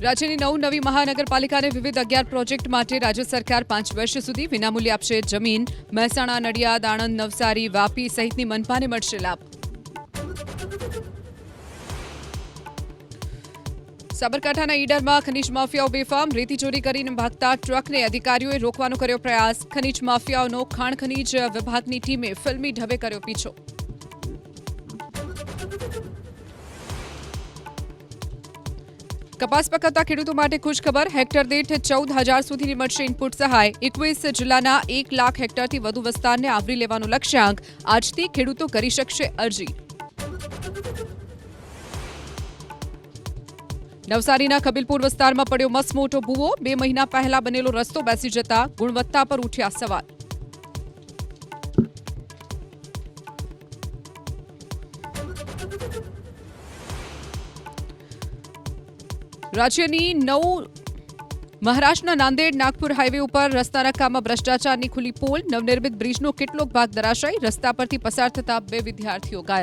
રાજ્યની નવી મહાનગરપાલિકાને વિવિધ 11 પ્રોજેક્ટ માટે રાજ્ય સરકાર 5 વર્ષ સુધી વિનામૂલ્યે આપશે જમીન. મહેસાણા, નડિયાદ, આણંદ, નવસારી, વાપી સહિતની મનપાને મળશે લાભ. સાબરકાંઠાના ઈડરમાં ખનીજ માફિયાઓ બેફામ. રેતી ચોરી કરીને ભાગતા ટ્રકને અધિકારીઓએ રોકવાનો કર્યો પ્રયાસ. ખનીજ માફિયાઓનો ખાણ ખનીજ વિભાગની ટીમે ફિલ્મી ઢબે કર્યો પીછો. કપાસ પકવતા ખેડૂતો માટે ખુશખબર. હેક્ટર દીઠ 14,000 સુધીની મળશે ઇનપુટ સહાય. 21 જિલ્લાના 1 લાખ હેક્ટરથી વધુ વિસ્તારને આવરી લેવાનો લક્ષ્યાંક. આજથી ખેડૂતો કરી શકશે અરજી. નવસારીના ખબીલપુર વિસ્તારમાં પડ્યો મસમોટો ભૂવો. 2 મહિના પહેલા બનેલો રસ્તો બેસી જતા ગુણવત્તા પર ઉઠ્યા સવાલ. રાજ્યની મહારાષ્ટ્રના નાંદેડ નાગપુર હાઈવે ઉપર રસ્તાના કામમાં ભ્રષ્ટાચારની ખુલ્લી પોલ. નવનિર્મિત બ્રિજનો કેટલોક ભાગ ધરાશાયી. રસ્તા પરથી પસાર થતા 2 વિદ્યાર્થીઓ ઘાયલ.